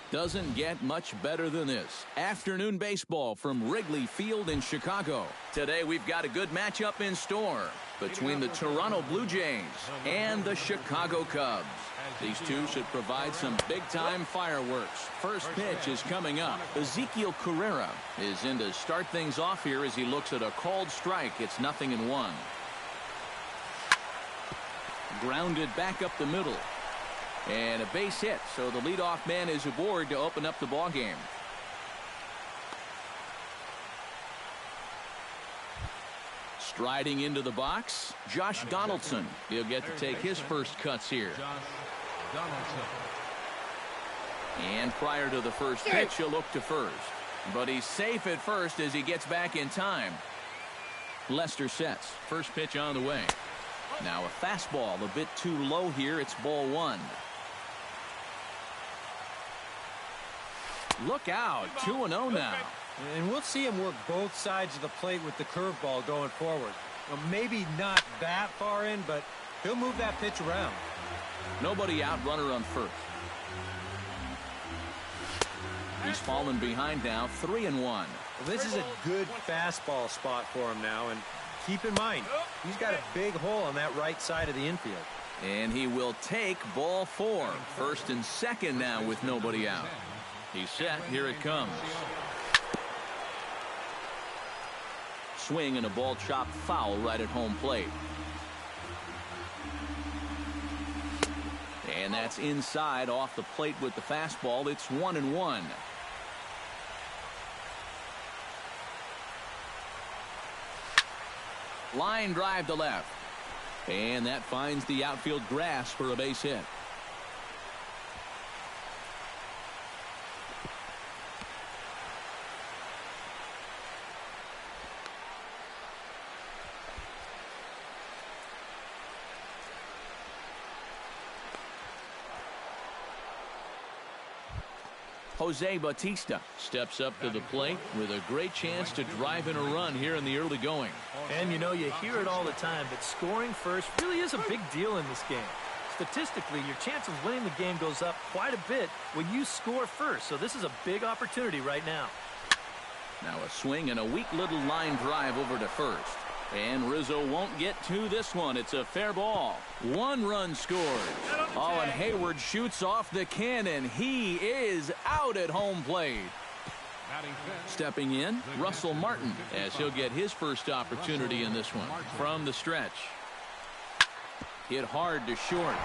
Doesn't get much better than this. Afternoon baseball from Wrigley Field in Chicago. Today we've got a good matchup in store between the Toronto Blue Jays and the Chicago Cubs. These two should provide some big-time fireworks. First pitch is coming up. Ezequiel Carrera is in to start things off here as he looks at a called strike. It's 0-1. Grounded back up the middle. And a base hit, so the leadoff man is aboard to open up the ball game. Striding into the box, Josh Donaldson. He'll get to take his first cuts here. And prior to the first pitch, he'll look to first. But he's safe at first as he gets back in time. Lester sets. First pitch on the way. Now a fastball a bit too low here. It's ball one. Look out, 2-0 now. And we'll see him work both sides of the plate with the curveball going forward. Well, maybe not that far in, but he'll move that pitch around. Nobody out, runner on first. He's fallen behind now, 3-1. Well, this is a good fastball spot for him now, and keep in mind, he's got a big hole on that right side of the infield. And he will take ball four. First and second now with nobody out. He's set. Here it comes. Swing and a ball chopped foul right at home plate. And that's inside off the plate with the fastball. It's 1-1. Line drive to left. And that finds the outfield grass for a base hit. Jose Bautista steps up to the plate with a great chance to drive in a run here in the early going. And you know, you hear it all the time, but scoring first really is a big deal in this game. Statistically, your chance of winning the game goes up quite a bit when you score first. So this is a big opportunity right now. Now a swing and a weak little line drive over to first. And Rizzo won't get to this one. It's a fair ball. One run scores. Oh, and Hayward shoots off the cannon. He is out at home plate. Stepping in, Russell Martin, as he'll get his first opportunity in this one. From the stretch. Hit hard to short.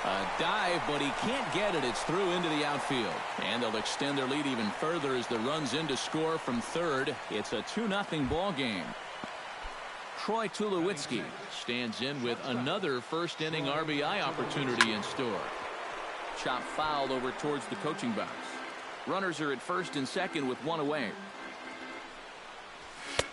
A dive, but he can't get it. It's through into the outfield. And they'll extend their lead even further as the run's in to score from third. It's a 2-0 ball game. Troy Tulowitzki stands in with another first-inning RBI opportunity in store. Chop fouled over towards the coaching box. Runners are at first and second with one away.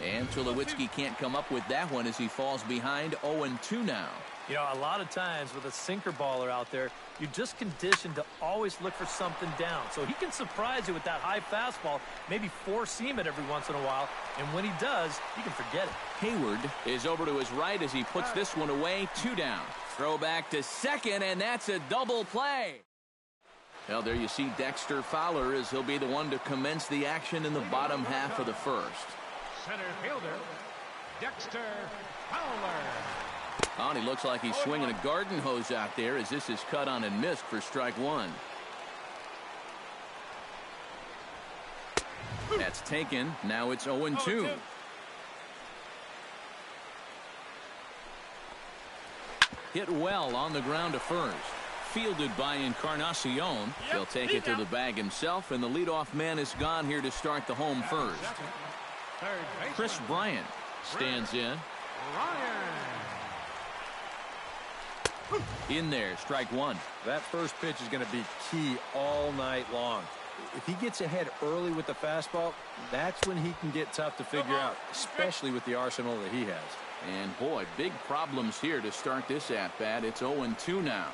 And Tulowitzki can't come up with that one as he falls behind 0-2 now. You know, a lot of times with a sinker baller out there, you're just conditioned to always look for something down. So he can surprise you with that high fastball, maybe four-seam it every once in a while. And when he does, you can forget it. Hayward is over to his right as he puts this one away. 2 down. Throw back to second, and that's a double play. Well, there you see Dexter Fowler as he'll be the one to commence the action in the bottom half of the first. Center fielder, Dexter Fowler. Oh, and he looks like he's swinging a garden hose out there as this is cut on and missed for strike one. That's taken. Now it's 0-2. Hit well on the ground to first. Fielded by Encarnacion. He'll take it to the bag himself, and the leadoff man is gone here to start the home first. Chris Bryant stands in. In there, strike one. That first pitch is going to be key all night long. If he gets ahead early with the fastball, that's when he can get tough to figure out, especially with the arsenal that he has. And boy, big problems here to start this at-bat. It's 0-2 now.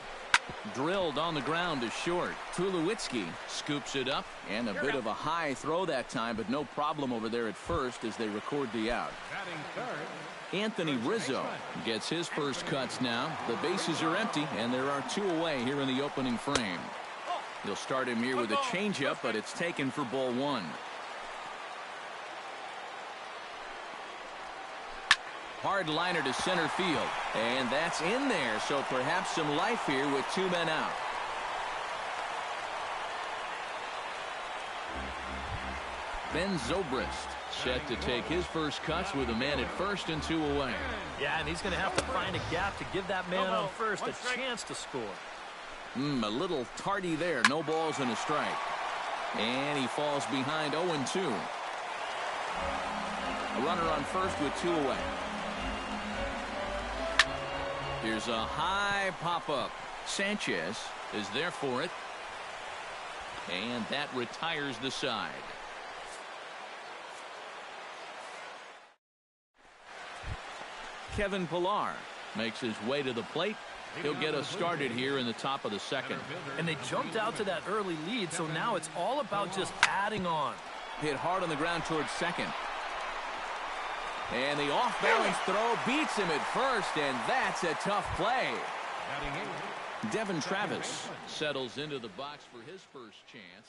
Drilled on the ground to short. Tulowitzki scoops it up, and a bit of a high throw that time, but no problem over there at first as they record the out. Anthony Rizzo gets his first cuts now. The bases are empty, and there are 2 away here in the opening frame. He'll start him here with a changeup, but it's taken for ball 1. Hard liner to center field, and that's in there, so perhaps some life here with 2 men out. Ben Zobrist set to take his first cuts with a man at first and 2 away. Yeah, and he's going to have to find a gap to give that man on first a chance to score. A little tardy there. No balls and a strike. And he falls behind 0-2. A runner on first with 2 away. Here's a high pop-up. Sanchez is there for it. And that retires the side. Kevin Pillar makes his way to the plate. He'll get us started here in the top of the second. And they jumped out to that early lead, so now it's all about just adding on. Hit hard on the ground towards second. And the off-balance throw beats him at first, and that's a tough play. Devin Travis settles into the box for his first chance.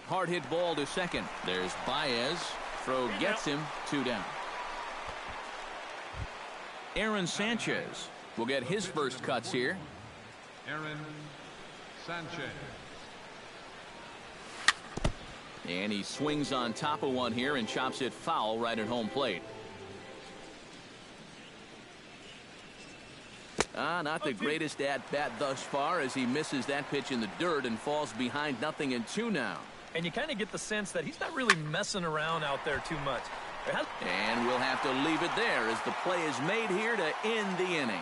Hard hit ball to second. There's Baez. Throw gets him. 2 down. Aaron Sanchez will get his first cuts here. Aaron Sanchez. And he swings on top of one here and chops it foul right at home plate. Not the greatest at-bat thus far as he misses that pitch in the dirt and falls behind 0-2 now. And you kind of get the sense that he's not really messing around out there too much. And we'll have to leave it there as the play is made here to end the inning.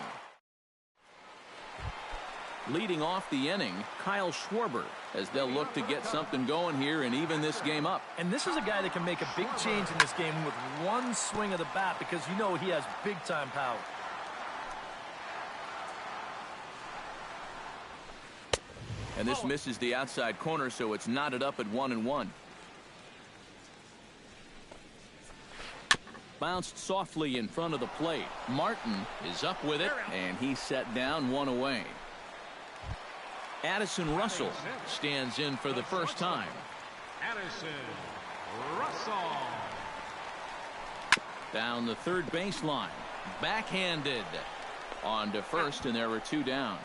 Leading off the inning, Kyle Schwarber, as they'll look to get something going here and even this game up. And this is a guy that can make a big change in this game with one swing of the bat because you know he has big-time power. And this misses the outside corner, so it's knotted up at 1-1. Bounced softly in front of the plate. Martin is up with it, and he's set down 1 away. Addison Russell stands in for the first time. Addison Russell. Down the third baseline. Backhanded. On to first, and there were 2 down.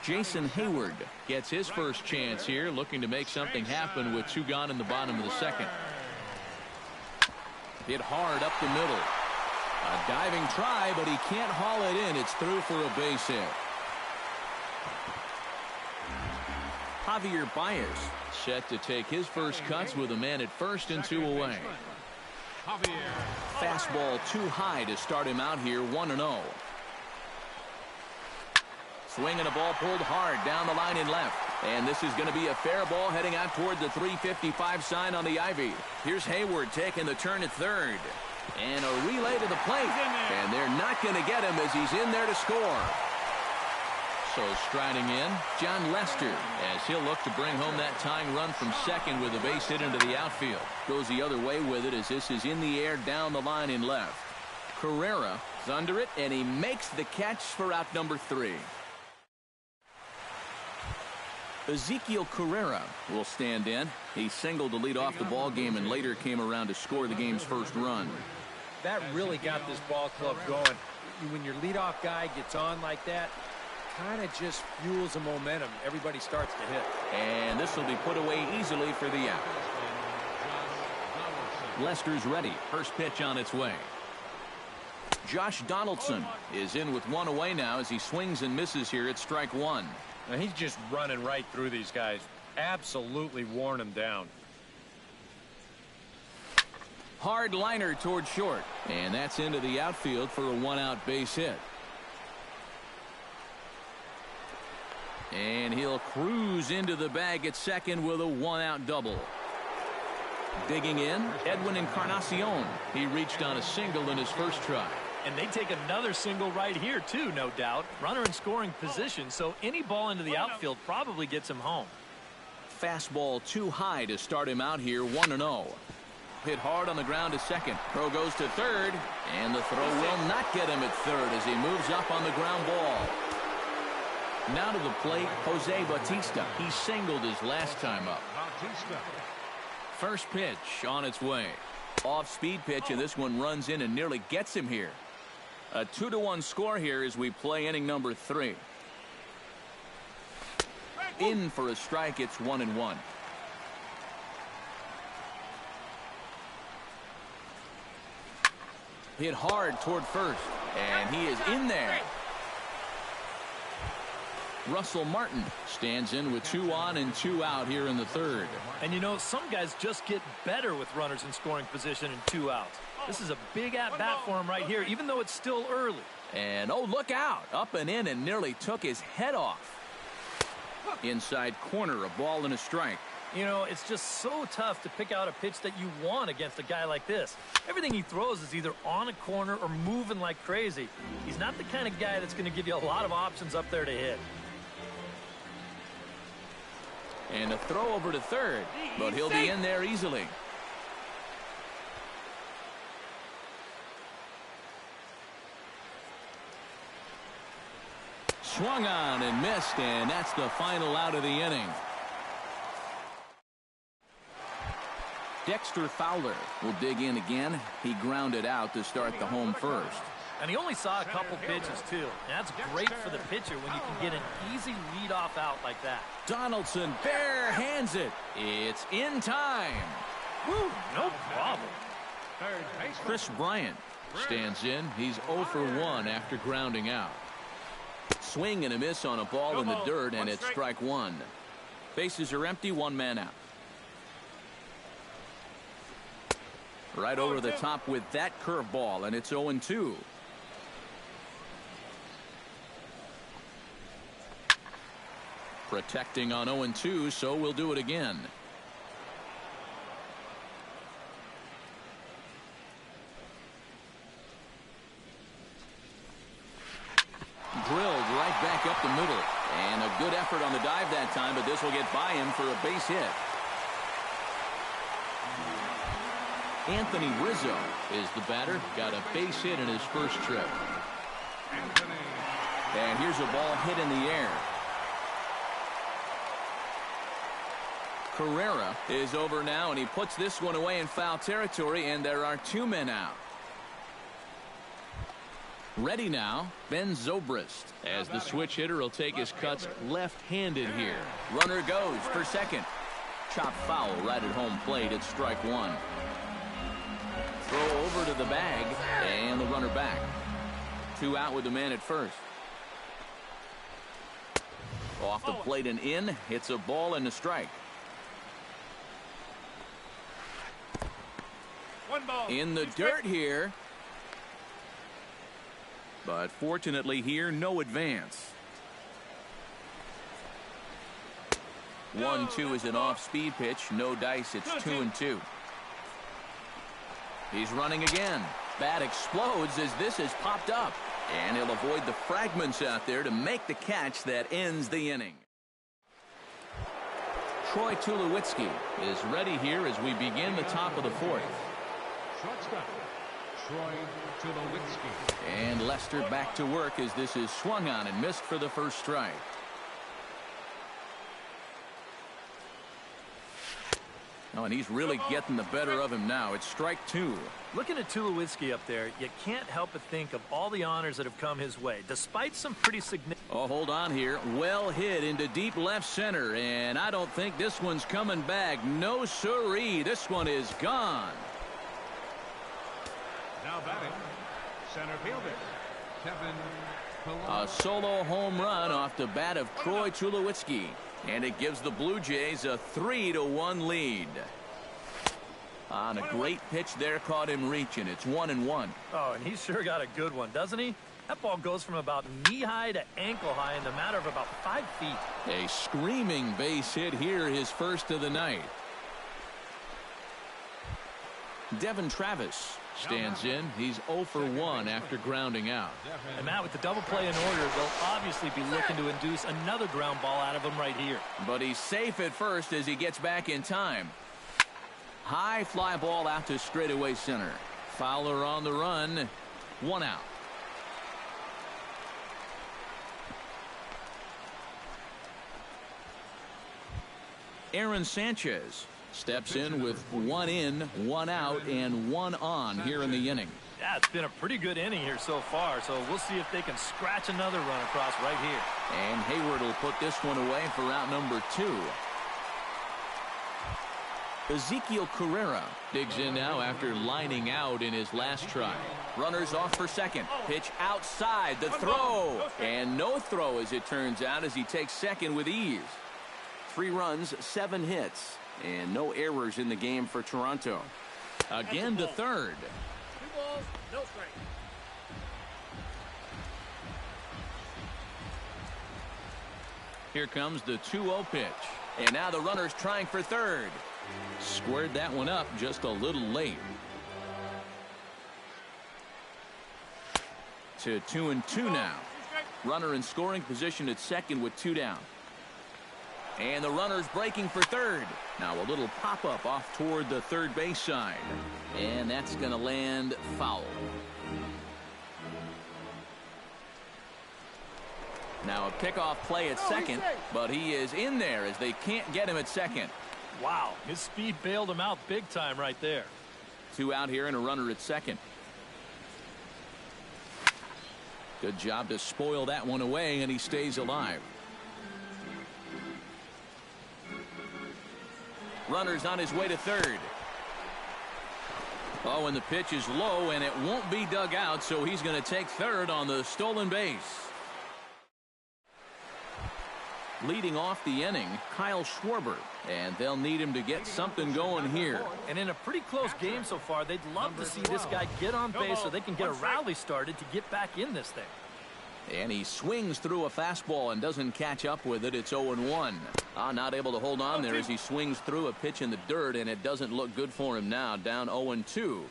Jason Hayward gets his first chance here, looking to make something happen with 2 gone in the bottom of the second. Hit hard up the middle. A diving try, but he can't haul it in. It's through for a base hit. Javier Baez set to take his first cuts with a man at first and 2 away. Fastball too high to start him out here, 1-0. Swinging a ball pulled hard down the line and left. And this is going to be a fair ball heading out toward the 355 sign on the ivy. Here's Hayward taking the turn at third. And a relay to the plate. And they're not going to get him as he's in there to score. So striding in, John Lester, as he'll look to bring home that tying run from second with a base hit into the outfield. Goes the other way with it as this is in the air down the line and left. Carrera is under it, and he makes the catch for out number 3. Ezekiel Carrera will stand in. He singled to lead off the ball game and later came around to score the game's first run. That really got this ball club going. When your leadoff guy gets on like that, kind of just fuels the momentum. Everybody starts to hit. And this will be put away easily for the out. Lester's ready. First pitch on its way. Josh Donaldson is in with 1 away now as he swings and misses here at strike 1. Now he's just running right through these guys. Absolutely worn them down. Hard liner toward short. And that's into the outfield for a 1-out base hit. And he'll cruise into the bag at second with a 1-out double. Digging in, Edwin Encarnacion. He reached on a single in his first try. And they take another single right here, too, no doubt. Runner in scoring position, so any ball into the outfield probably gets him home. Fastball too high to start him out here, 1-0. Hit hard on the ground to second. Throw goes to third, and the throw will not get him at third as he moves up on the ground ball. Now to the plate, Jose Bautista. He singled his last time up. First pitch on its way. Off-speed pitch, and this one runs in and nearly gets him here. A 2-1 score here as we play inning number 3. In for a strike, it's 1-1. Hit hard toward first, and he is in there. Russell Martin stands in with 2 on and 2 out here in the third. And you know, some guys just get better with runners in scoring position and 2 outs. This is a big at-bat for him right here, even though it's still early. And oh, look out. Up and in and nearly took his head off. Inside corner, a ball and a strike. You know, it's just so tough to pick out a pitch that you want against a guy like this. Everything he throws is either on a corner or moving like crazy. He's not the kind of guy that's going to give you a lot of options up there to hit. And a throw over to third, but he'll be in there easily. Swung on and missed, and that's the final out of the inning. Dexter Fowler will dig in again. He grounded out to start the home first. And he only saw a couple pitches, too. And that's great for the pitcher when you can get an easy leadoff out like that. Donaldson bare hands it. It's in time. Woo, no problem. Chris Bryant stands in. He's 0 for 1 after grounding out. Swing and a miss on a ball in the dirt, and it's strike 1. Bases are empty, 1 man out. Right over the top with that curveball, and it's 0-2. Protecting on 0-2, so we'll do it again. Drilled right right back up the middle. And a good effort on the dive that time, but this will get by him for a base hit. Anthony Rizzo is the batter. Got a base hit in his first trip. And here's a ball hit in the air. Carrera is over now, and he puts this one away in foul territory, and there are 2 men out. Ready now, Ben Zobrist, as the switch hitter will take his cuts left-handed here. Runner goes for second. Chop foul right at home plate. It's strike one. Throw over to the bag, and the runner back. 2 out with the man at first. Off the plate and in. It's a ball and a strike. In the dirt here. But fortunately here, no advance. 1-2 is an off-speed pitch. No dice. It's 2-2. He's running again. Bat explodes as this is popped up. And he'll avoid the fragments out there to make the catch that ends the inning. Troy Tulowitzki is ready here as we begin the top of the 4th. Shortstop, Troy Tulowitzki. And Lester back to work as this is swung on and missed for the first strike. Oh, and he's really getting the better of him now. It's strike 2. Looking at Tulowitzki up there, you can't help but think of all the honors that have come his way, despite some pretty significant... Oh, hold on here. Well hit into deep left center, and I don't think this one's coming back. No siree. This one is gone. Now batting, center fielder, Kevin Pillar. A solo home run off the bat of Troy Tulowitzki. And it gives the Blue Jays a 3-1 lead. On a great pitch there, caught him reaching. It's 1-1. Oh, and he's sure got a good one, doesn't he? That ball goes from about knee-high to ankle-high in the matter of about 5 feet. A screaming base hit here, his first of the night. Devin Travis stands in. He's 0 for 1 after grounding out. And Matt, with the double play in order, they'll obviously be looking to induce another ground ball out of him right here. But he's safe at first as he gets back in time. High fly ball out to straightaway center. Fowler on the run. 1 out. Aaron Sanchez steps in with 1 in, 1 out, and 1 on here in the inning. Yeah, it's been a pretty good inning here so far, so we'll see if they can scratch another run across right here. And Hayward will put this one away for out number 2. Ezekiel Carrera digs in now after lining out in his last try. Runners off for second. Pitch outside. The throw. And no throw, as it turns out, as he takes second with ease. 3 runs, 7 hits. And no errors in the game for Toronto. Again to third. 2 balls, no strike. Here comes the 2-0 pitch. And now the runner's trying for third. Squared that one up just a little late. To 2-2 now. Runner in scoring position at second with 2 down. And the runner's breaking for third. Now a little pop-up off toward the third base side. And that's going to land foul. Now a pickoff play at second, but he is in there as they can't get him at second. Wow, his speed bailed him out big time right there. 2 out here and a runner at second. Good job to spoil that one away, and he stays alive. Runner's on his way to third. Oh, and the pitch is low, and it won't be dug out, so he's going to take third on the stolen base. Leading off the inning, Kyle Schwarber, and they'll need him to get something going here. And in a pretty close game so far, they'd love to see this guy get on base so they can get a rally started to get back in this thing. And he swings through a fastball and doesn't catch up with it. It's 0-1. Not able to hold on there as he swings through a pitch in the dirt, and it doesn't look good for him now. Down 0-2.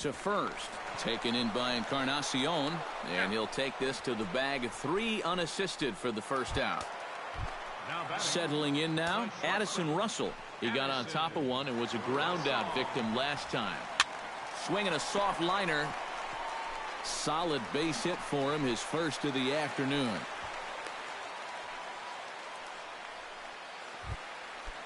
to first. Taken in by Encarnacion, and he'll take this to the bag. 3 unassisted for the first out. Settling in now, Addison Russell. He got on top of one and was a ground out victim last time. Swinging a soft liner. Solid base hit for him, his first of the afternoon.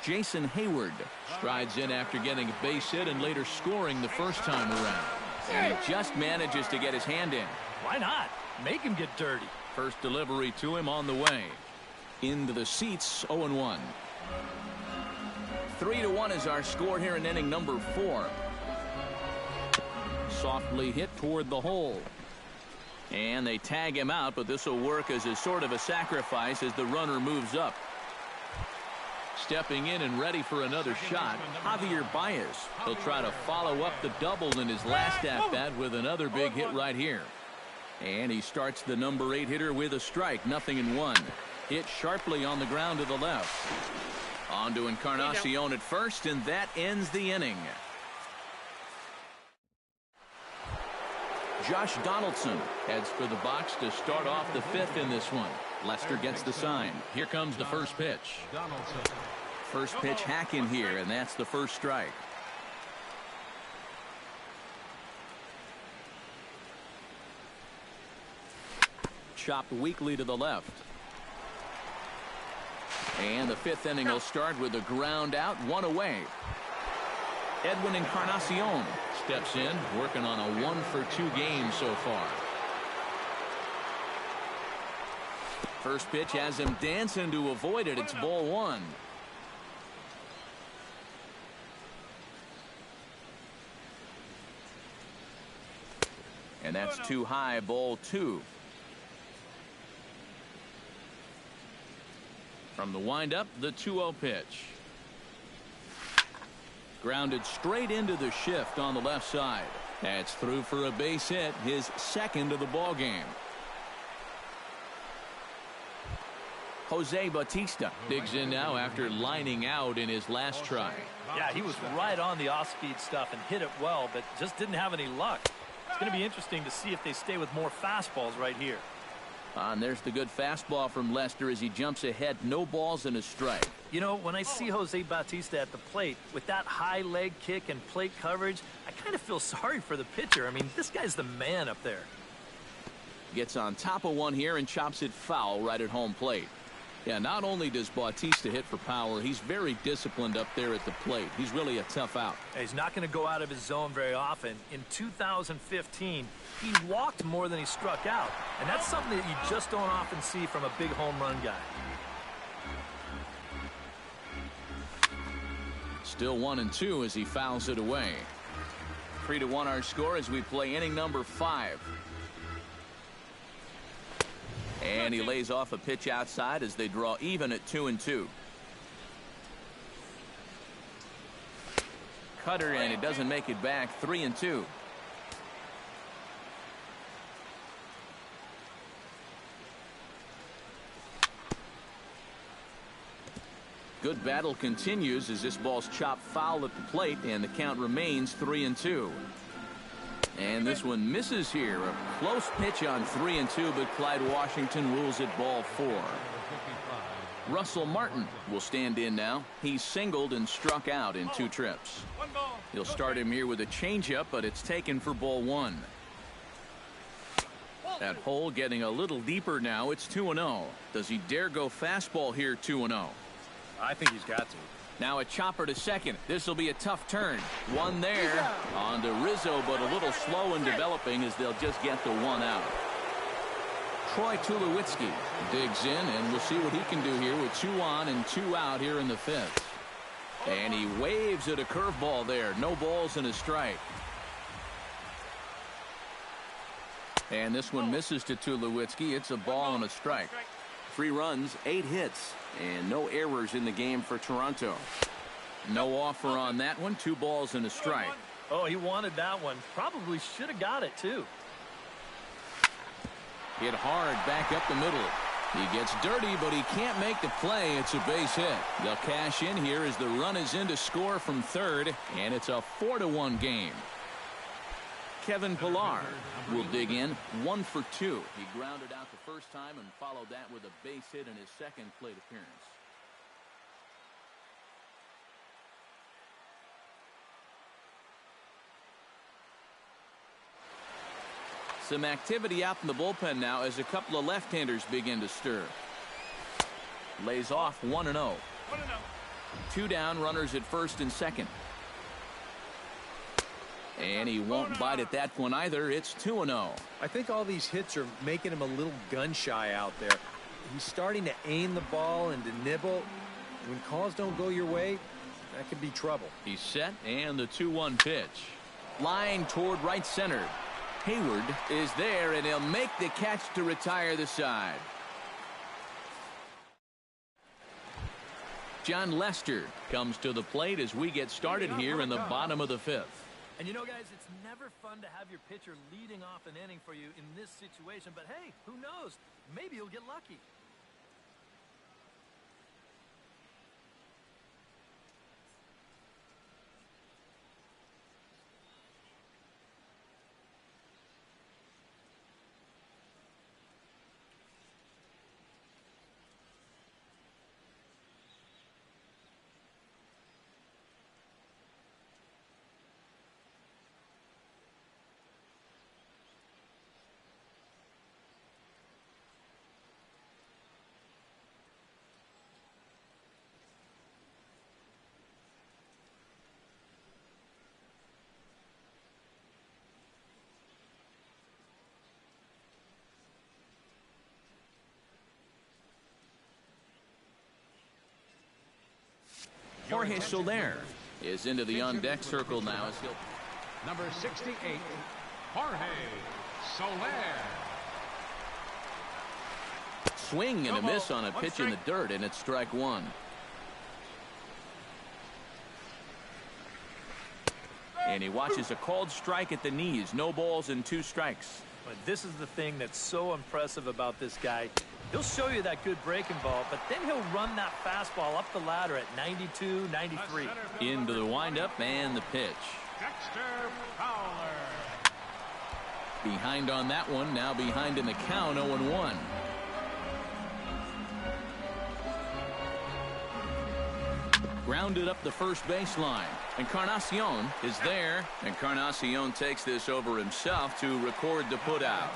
Jason Hayward strides in after getting a base hit and later scoring the first time around. And he just manages to get his hand in. Why not? Make him get dirty. First delivery to him on the way. Into the seats, 0-1. 3-1 is our score here in inning number 4. Softly hit toward the hole. And they tag him out, but this will work as a sort of a sacrifice as the runner moves up. Stepping in and ready for another shot, Javier Baez. He'll try to follow up the double in his last at-bat with another big hit right here. And he starts the number 8 hitter with a strike, 0-1. Hit sharply on the ground to the left. On to Encarnacion at first, and that ends the inning. Josh Donaldson heads for the box to start off the 5th in this one. Lester gets the sign. Here comes the first pitch. First pitch hack in here, and that's the first strike. Chopped weakly to the left. And the 5th inning will start with a ground out, 1 away. Edwin Encarnacion steps in, working on a 1-for-2 game so far. First pitch has him dancing to avoid it. It's ball 1. And that's too high, ball 2. From the windup, the 2-0 pitch. Grounded straight into the shift on the left side. That's through for a base hit, his second of the ball game. Jose Bautista digs in now after lining out in his last try. Yeah, he was right on the off-speed stuff and hit it well, but just didn't have any luck. It's going to be interesting to see if they stay with more fastballs right here. And there's the good fastball from Lester as he jumps ahead. No balls and a strike. You know, when I see Jose Bautista at the plate with that high leg kick and plate coverage, I kind of feel sorry for the pitcher. I mean, this guy's the man up there. Gets on top of one here and chops it foul right at home plate. Yeah, not only does Bautista hit for power, he's very disciplined up there at the plate. He's really a tough out. He's not going to go out of his zone very often. In 2015, he walked more than he struck out, and that's something that you just don't often see from a big home run guy. Still 1-2 as he fouls it away. 3-1 our score as we play inning number 5. And he lays off a pitch outside as they draw even at 2-2. Cutter, and it doesn't make it back. 3-2. Good battle continues as this ball's chopped foul at the plate, and the count remains 3-2. And this one misses here. A close pitch on 3-2, but Clyde Washington rules it ball 4. Russell Martin will stand in now. He's singled and struck out in 2 trips. He'll start him here with a changeup, but it's taken for ball 1. That hole getting a little deeper now. It's 2-0. Does he dare go fastball here 2-0? I think he's got to. Now a chopper to second. This will be a tough turn. One there. On to Rizzo, but a little slow in developing as they'll just get the 1 out. Troy Tulowitzki digs in, and we'll see what he can do here with 2 on and 2 out here in the 5th. And he waves at a curveball there. No balls and a strike. And this one misses to Tulowitzki. It's a ball and a strike. 3 runs, 8 hits, and no errors in the game for Toronto. No offer on that one. 2 balls and a strike. Oh, he wanted that one. Probably should have got it, too. Hit hard back up the middle. He gets dirty, but he can't make the play. It's a base hit. They'll cash in here as the run is in to score from third, and it's a 4-1 game. Kevin Pillar will dig in 1 for 2. He grounded out the first time and followed that with a base hit in his second plate appearance. Some activity out in the bullpen now as a couple of left-handers begin to stir. Lays off 1-0. 2 down, runners at first and second. And he won't bite at that one either. It's 2-0. I think all these hits are making him a little gun-shy out there. He's starting to aim the ball and to nibble. When calls don't go your way, that could be trouble. He's set, and the 2-1 pitch. Line toward right center. Hayward is there, and he'll make the catch to retire the side. John Lester comes to the plate as we get started here in the bottom of the 5th. And you know, guys, it's never fun to have your pitcher leading off an inning for you in this situation. But, hey, who knows? Maybe you'll get lucky. Jorge Soler is into the on-deck circle now as he'll... Number 68, Jorge Soler. Swing and a miss on a pitch in the dirt, and it's strike 1. And he watches a called strike at the knees. No balls and 2 strikes. But this is the thing that's so impressive about this guy. He'll show you that good breaking ball, but then he'll run that fastball up the ladder at 92, 93. Into the windup and the pitch. Dexter Fowler. Behind on that one, now behind in the count, 0-1. Grounded up the first baseline. Encarnacion is there. Encarnacion takes this over himself to record the putout.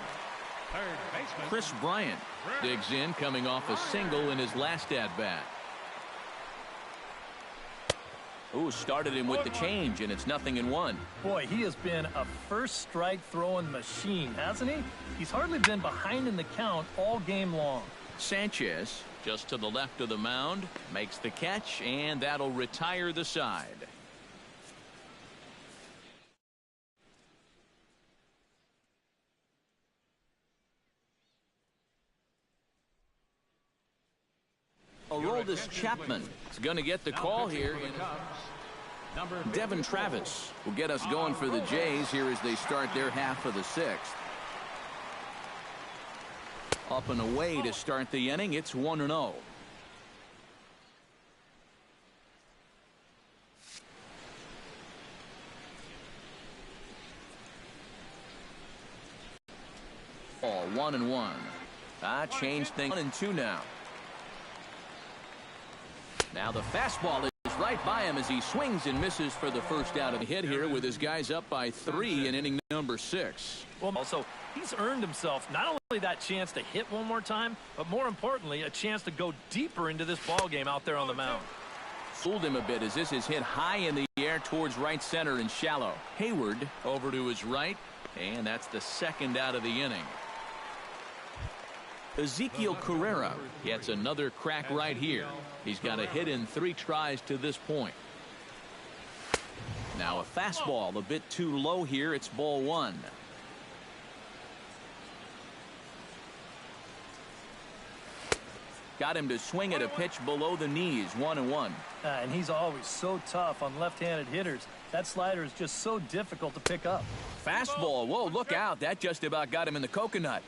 Third baseman Chris Bryant digs in, coming off a single in his last at-bat. Ooh, started him with the change, and it's 0-1. Boy, he has been a first strike throwing machine, hasn't he? He's hardly been behind in the count all game long. Sanchez, just to the left of the mound, makes the catch, and that'll retire the side. Aroldis Chapman is going to get the call here. Devin Travis will get us going for the Jays here as they start their half of the 6th. Up and away to start the inning. It's 1-0. All 1-1. Changed things 1-2 now. Now the fastball is right by him as he swings and misses for the first out of the hit here with his guys up by 3 in inning number 6. Well, also, he's earned himself not only that chance to hit one more time, but more importantly, a chance to go deeper into this ball game out there on the mound. Fooled him a bit as this is hit high in the air towards right center and shallow. Hayward over to his right, and that's the second out of the inning. Ezekiel Carrera gets another crack right here. He's got a hit in 3 tries to this point. Now a fastball a bit too low here. It's ball 1. Got him to swing at a pitch below the knees. 1-1. And he's always so tough on left-handed hitters. That slider is just so difficult to pick up. Fastball. Whoa, look out. That just about got him in the coconut.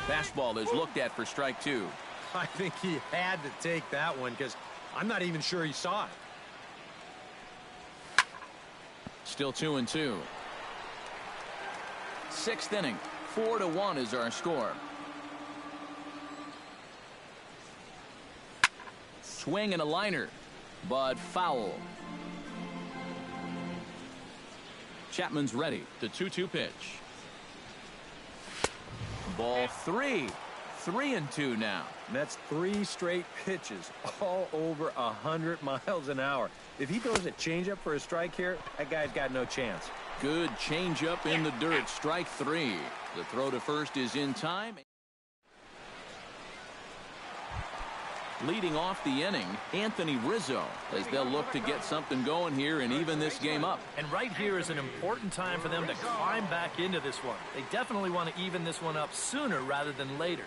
Fastball is looked at for strike 2. I think he had to take that one because I'm not even sure he saw it. Still 2-2. Sixth inning. 4-1 is our score. Swing and a liner, but foul. Chapman's ready. The 2-2 pitch. Ball 3. 3-2 now. And that's 3 straight pitches, all over 100 miles an hour. If he throws a changeup for a strike here, that guy's got no chance. Good changeup in the dirt. Strike 3. The throw to first is in time. Leading off the inning, Anthony Rizzo, as they'll look to get something going here and even this game up. And right here is an important time for them to climb back into this one. They definitely want to even this one up sooner rather than later.